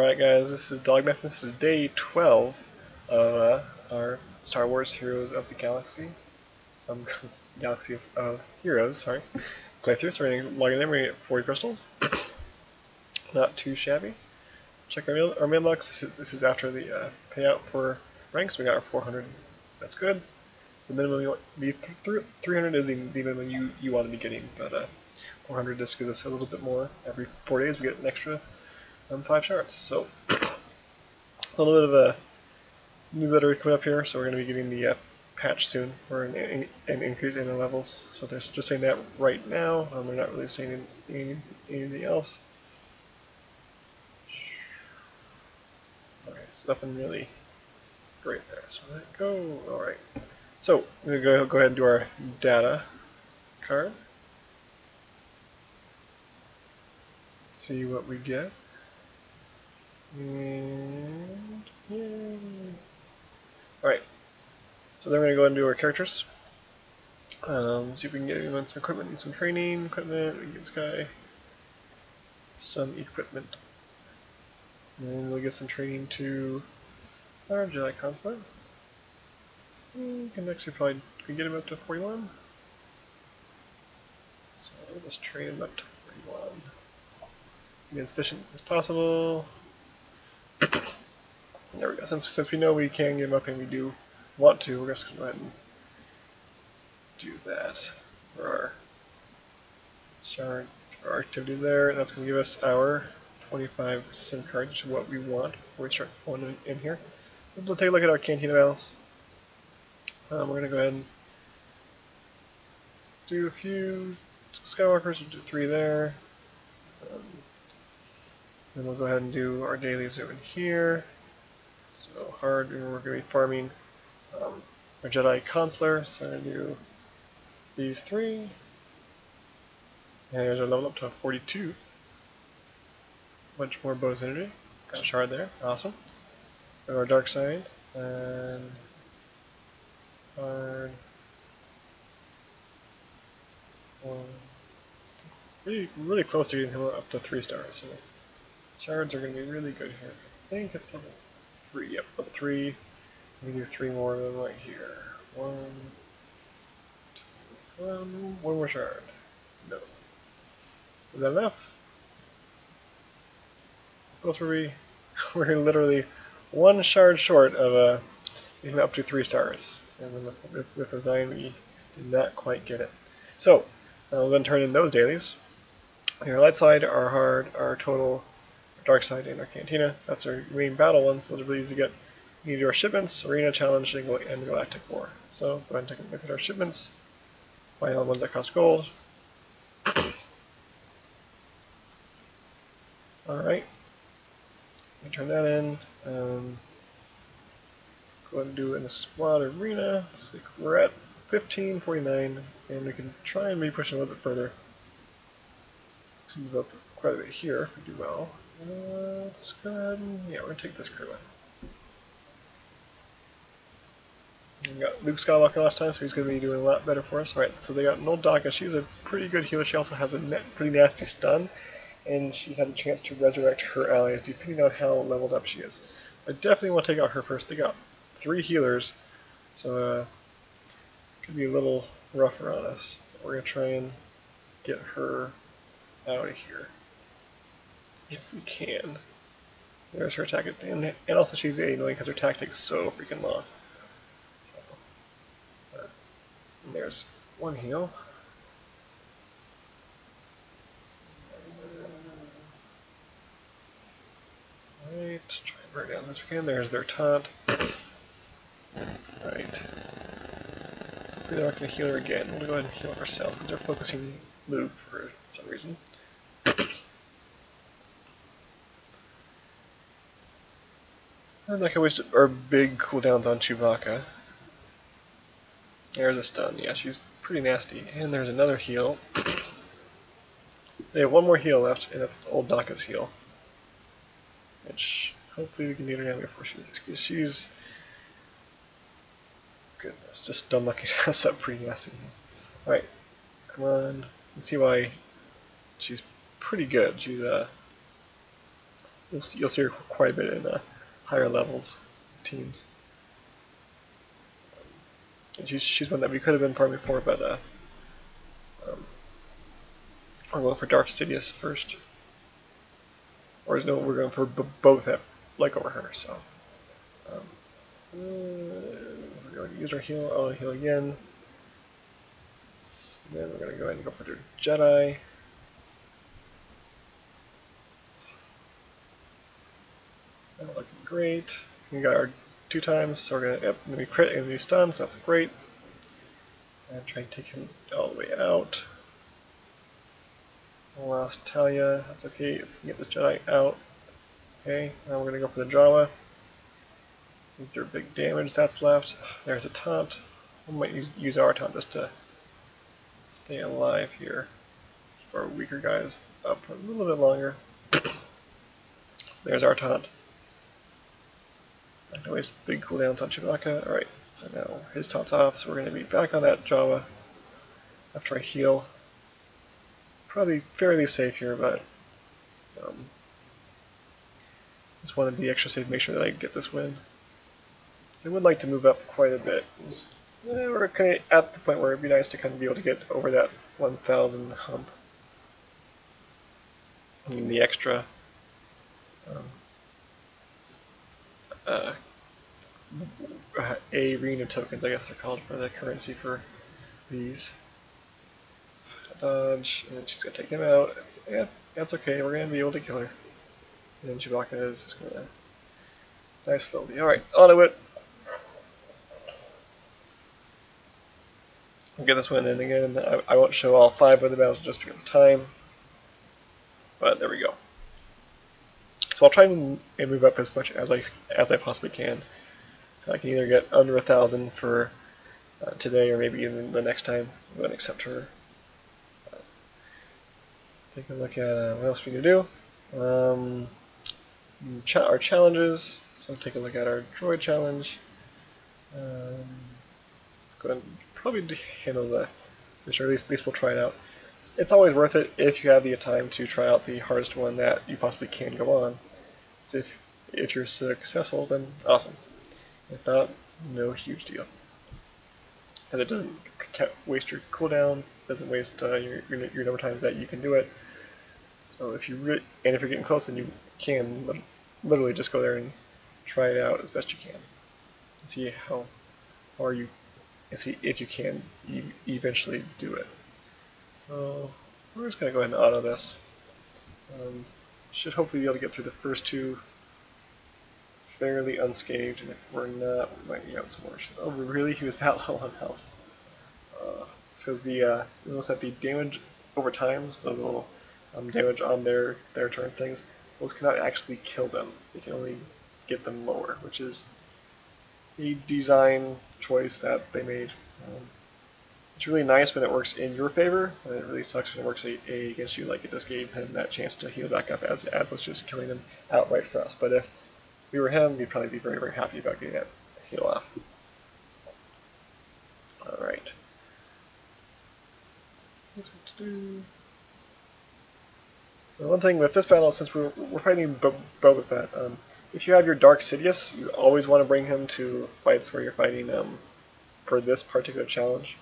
Alright guys, this is Dogmath. This is day 12 of our Star Wars Heroes of the Galaxy. Galaxy of Heroes, sorry. Playthrough, so we're going to log in there, we're going to get 40 crystals. Not too shabby. Check our mailbox. This is after the payout for ranks. We got our 400. That's good. It's the minimum you want. 300 is the minimum you want to be getting, but 400 just gives us a little bit more. Every 4 days we get an extra 5 shards. So a little bit of a newsletter coming up here. So we're going to be getting the patch soon for an increase in the levels. So they're just saying that right now. We're not really saying anything else. Okay, so nothing really great there. So let it go. All right. So we're going to go ahead and do our data card. See what we get. And yay. Alright, so then we're going to go ahead and do our characters. See if we can get him some equipment and some training equipment. We can get this guy some equipment. And then we'll get some training to our Jedi Consulate. We can actually probably get him up to 41. So we'll just train him up to 41. Be as efficient as possible. There we go. Since we know we can get him up and we do want to, we're just going to go ahead and do that for our shard, for our activities there. And that's going to give us our 25 SIM cards, which is what we want before we start going in here. So we'll take a look at our Cantina battles. We're going to go ahead and do a few Skywalkers. We'll do 3 there. Then we'll go ahead and do our dailies over here. So hard, and we're going to be farming our Jedi Consular. So I'm going to do these 3. And there's our level up to 42. Much more Bose energy. Got a shard there. Awesome. Go to our dark side. And hard. Really close to getting him up to 3 stars. So shards are going to be really good here. I think it's level 3. Yep, level 3. We can do 3 more of them right here. 1, 2, 1 more shard. No. Is that enough? Close were we? We're literally 1 shard short of getting up to 3 stars. And then with those 9, we did not quite get it. So, we're going to turn in those dailies. Our light side, our hard, our total, our dark side, and our cantina. That's our main battle ones. Those are really easy to get. We need to do our shipments, arena challenge, and galactic war. So go ahead and take a look at our shipments. Find all the ones that cost gold. Alright. Turn that in. Go ahead and do it in the squad arena. So we're at 1549, and we can try and be pushing a little bit further. Move up quite a bit here if we do well. Let's go ahead and, yeah, we're going to take this crew in. We got Luke Skywalker last time, so he's going to be doing a lot better for us. Alright, so they got an old Daka. She's a pretty good healer. She also has a pretty nasty stun, and she has a chance to resurrect her allies depending on how leveled up she is. I definitely want to take out her first. They got 3 healers, so it could be a little rougher on us. We're going to try and get her out of here if we can. There's her attack, and also she's annoying because her attack takes so freaking long. So, and there's 1 heal. Alright, try and burn down as we can. There's their taunt. Alright. So they're not going to heal her again. We'll go ahead and heal ourselves because they're focusing Luke for some reason. And like I always, our big cooldowns on Chewbacca. There's a stun. Yeah, she's pretty nasty. And there's another heal. They have 1 more heal left, and that's old Daka's heal. Which hopefully we can get her down before she's goodness, just dumb lucky us up pretty nasty. Alright, come on. You can see why she's pretty good. She's You'll see her quite a bit in higher levels teams. And she's one that we could have been farming for, but we're going for Darth Sidious first. Or no, we're going for both at like over her. So we're going to use our heal. I'll heal again. So then we're going to go ahead and go for their Jedi. Not looking great. We got our 2 times, so we're gonna we crit and we stun, so that's great. And try and take him all the way out. Lost Talia, that's okay. If we get this Jedi out. Okay, now we're gonna go for the Jawa. Is there big damage that's left? There's a taunt. We might use our taunt just to stay alive here. Keep our weaker guys up for a little bit longer. So there's our taunt. Not always big cooldowns on Chewbacca. Alright, so now his taunt's off, so we're going to be back on that Jawa after I heal. Probably fairly safe here, but just want to be extra safe, make sure that I get this win. I would like to move up quite a bit. We're kind of at the point where it'd be nice to kind of be able to get over that 1,000 hump. I mean, the extra arena tokens, I guess they're called, for the currency for these. Dodge, and she's gonna take him out. That's okay, we're gonna be able to kill her. And then Chewbacca is just gonna die slowly. Alright, auto it. I'll get this one in again. I won't show all 5 of the battles just because of time. But there we go. So I'll try and move up as much as I possibly can. So I can either get under 1,000 for today, or maybe even the next time I'm going to accept her. Take a look at what else we can do. Our challenges. So take a look at our droid challenge. Go ahead and probably handle the fish, or at least we'll try it out. It's always worth it if you have the time to try out the hardest one that you possibly can go on. So if you're successful, then awesome. If not, no huge deal. And it doesn't waste your cooldown, doesn't waste your number of times that you can do it. So if you're getting close, then you can literally just go there and try it out as best you can. And see how far you, and see if you can eventually do it. So we're just going to go ahead and auto this. Should hopefully be able to get through the first 2 fairly unscathed, and if we're not, we might get some more issues. Oh, really? He was that low on health. It's because you notice that the damage over times, the little damage on their turn things, those cannot actually kill them. They can only get them lower, which is a design choice that they made. It's really nice when it works in your favor, and it really sucks when it works against you, like it just gave him that chance to heal back up as was just killing him outright for us. But if we were him, we'd probably be very, very happy about getting that heal off. Alright. So one thing with this battle, since we're fighting Boba Fett, if you have your Dark Sidious, you always want to bring him to fights where you're fighting for this particular challenge,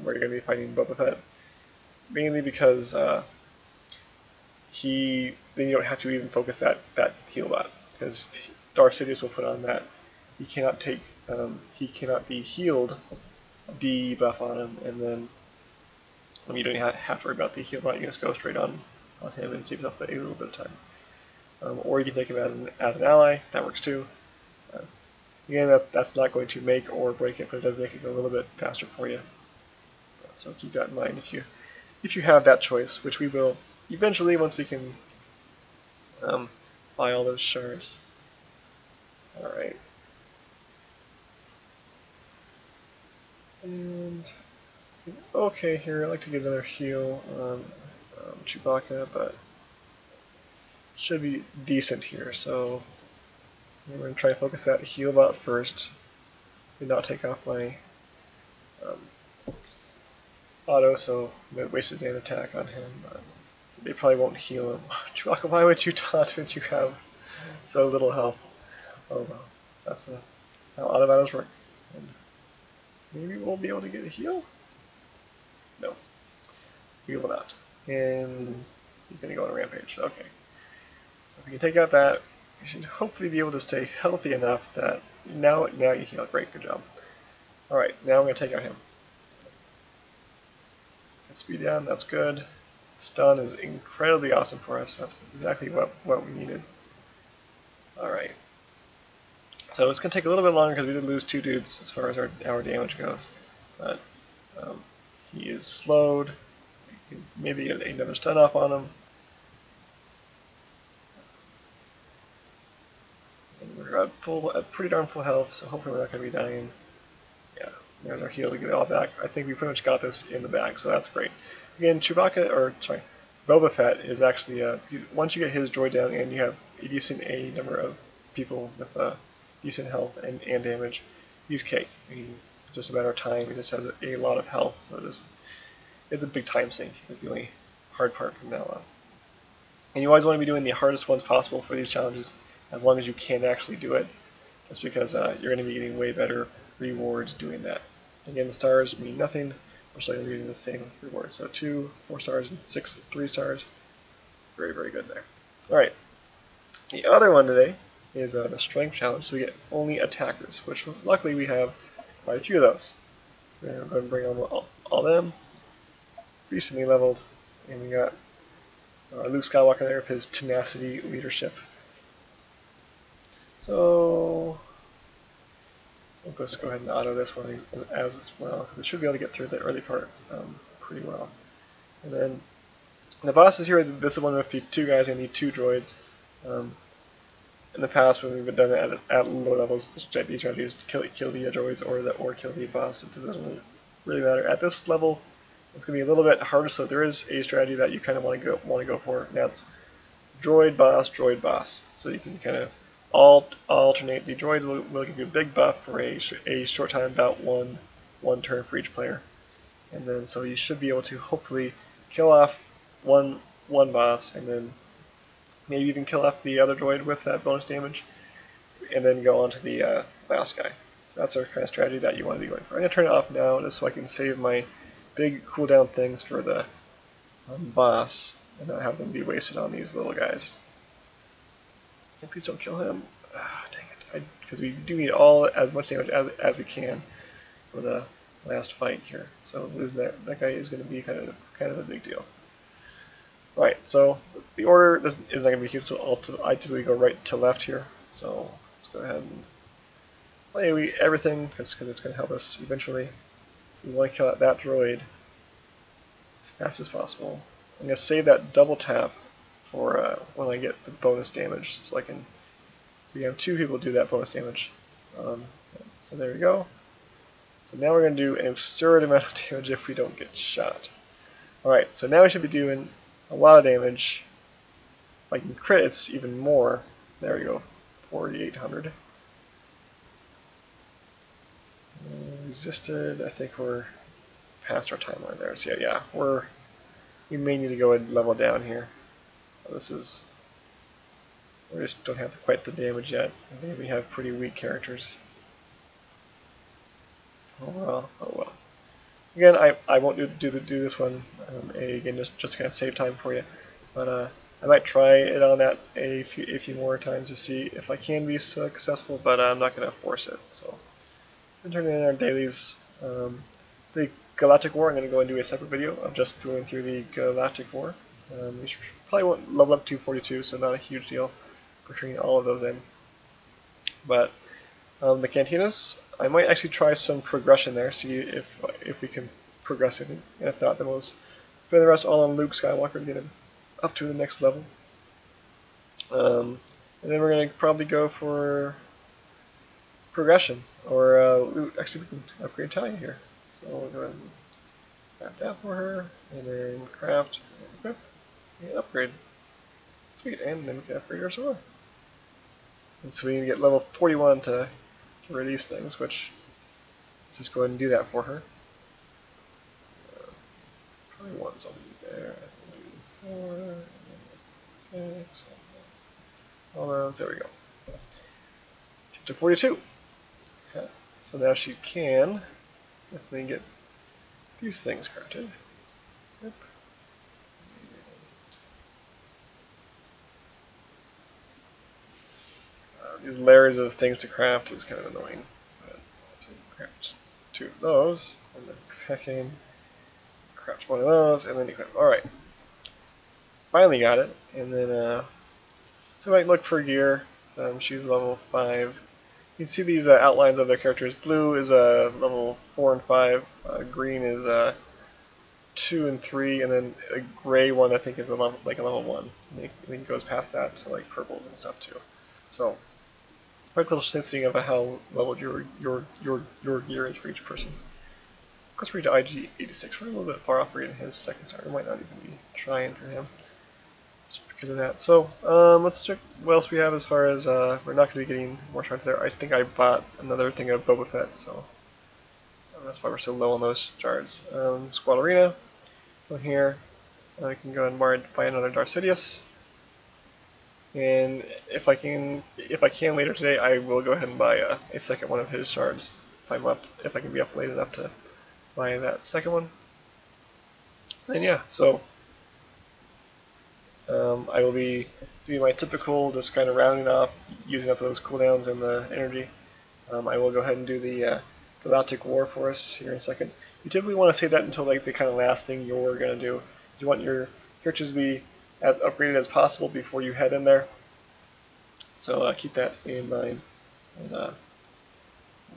where you're going to be fighting Boba Fett, mainly because then you don't have to even focus that heal bot, because Darth Sidious will put on that he cannot be healed debuff on him, and then you don't have to worry about the heal bot. You can just go straight on him and save yourself a little bit of time. Or you can take him as an ally. That works too. Again, that's not going to make or break it, but it does make it go a little bit faster for you. So keep that in mind if you have that choice, which we will eventually once we can buy all those shards. All right. And okay, here I'd like to get another heal on Chewbacca, but should be decent here. So we're going to try to focus that heal bot first. Did not take off my auto, so I wasted an attack on him. They probably won't heal him. Chewbacca, why would you taunt when you have So little health. Oh well, that's how auto battles work. And maybe we'll be able to get a heal? No, we will not. And he's going to go on a rampage. Okay. So if we can take out that, you should hopefully be able to stay healthy enough that now you heal. Great, good job. Alright, now I'm going to take out him. Get speed down, that's good. Stun is incredibly awesome for us. That's exactly what we needed. Alright. So it's going to take a little bit longer because we did lose 2 dudes as far as our damage goes. But he is slowed. We can maybe get another stun off on him. And we're at pretty darn full health, so hopefully we're not going to be dying. Yeah, there's our heal to get it all back. I think we pretty much got this in the bag, so that's great. Again, Boba Fett is actually, once you get his droid down and you have a decent number of people with decent health and damage, he's cake. It's just a matter of time. He just has a lot of health, so it's a big time sink. It's the only hard part from now on. And you always want to be doing the hardest ones possible for these challenges, as long as you can actually do it, just because you're going to be getting way better rewards doing that. Again, the stars mean nothing. We're still going to be getting the same rewards. So 2, 4 stars, and 6, 3 stars. Very, very good there. Alright. The other one today is the strength challenge. So we get only attackers, which luckily we have quite a few of those. We're going to go and bring on all them. Recently leveled. And we got Luke Skywalker there with his tenacity leadership. So we'll just go ahead and auto this one as well, because it should be able to get through the early part pretty well. And then the bosses here, this is one with the 2 guys and the 2 droids. In the past, when we've done it at low levels, the strategy is kill the droids or kill the boss. It doesn't really matter. At this level, it's going to be a little bit harder, so there is a strategy that you kind of want to go for. And that's droid boss. So you can kind of alternate. The droids will give you a big buff for a short time, about one turn for each player, and then so you should be able to hopefully kill off one boss, and then maybe even kill off the other droid with that bonus damage, and then go on to the last guy. So that's our kind of strategy that you want to be going for. I'm going to turn it off now just so I can save my big cooldown things for the boss and not have them be wasted on these little guys. Please don't kill him. Ah, dang it. Because we do need as much damage as we can for the last fight here. So losing that guy is going to be kind of a big deal. Alright, so the order is not going to be huge. I typically go right to left here. So let's go ahead and play everything because it's going to help us eventually. We want to kill out that droid as fast as possible. I'm going to save that double tap for when I get the bonus damage, so we have 2 people do that bonus damage. So there we go. So now we're going to do an absurd amount of damage if we don't get shot. Alright, so now we should be doing a lot of damage. If I can crit, it's even more. There we go, 4,800. Resisted, I think we're past our timeline there. So yeah, we may need to go and level down here. So we just don't have quite the damage yet. I think we have pretty weak characters. Oh well. Again, I won't do this one again just to kind of save time for you, but I might try it on that a few more times to see if I can be successful, but I'm not going to force it. So I'm turning in our dailies. The Galactic War, I'm going to go and do a separate video of just going through the Galactic War. We probably won't level up to 42, so not a huge deal for turning all of those in. But the cantinas, I might actually try some progression there, see if we can progress it, and if not, then we'll spend the rest all on Luke Skywalker to get him up to the next level. And then we're going to probably go for progression, or actually we can upgrade Talia here. So we'll go ahead and craft that for her, and then craft, and equip, and upgrade. Sweet, and then we can upgrade our sword. And so we need to get level 41 to release things, which let's just go ahead and do that for her. Probably want something there. 4, 6. all those. There we go. Chapter 42. Okay. So now she can definitely get these things crafted. Yep. These layers of things to craft is kind of annoying. But let's craft 2 of those, and then craft 1 of those, and then equip. Alright. Finally got it. And then, so I might look for gear. So, she's level 5. You can see these outlines of their characters. Blue is level 4 and 5. Green is 2 and 3, and then a gray one I think is a level, like a level 1. And it goes past that to like purples and stuff too. So quite a little sensing of how leveled your gear is for each person. Let's read to IG 86. We're a little bit far off reading his second star. We might not even be trying for him. Just because of that. So let's check what else we have as far as we're not going to be getting more shards there. I think I bought another thing of Boba Fett, so that's why we're so low on those shards. Squad Arena. Go here. I can go and buy another Darth Sidious. And if I can later today, I will go ahead and buy a second one of his shards if I can be up late enough to buy that second one. And yeah, so I will be doing my typical, just kind of rounding off, using up those cooldowns and the energy. I will go ahead and do the Galactic War for us here in a second. You typically want to save that until like the kind of last thing you're going to do. You want your characters to be as upgraded as possible before you head in there. So keep that in mind. And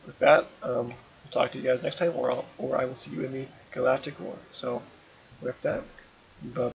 with that, we'll talk to you guys next time, or I will see you in the Galactic War. So with that, bye.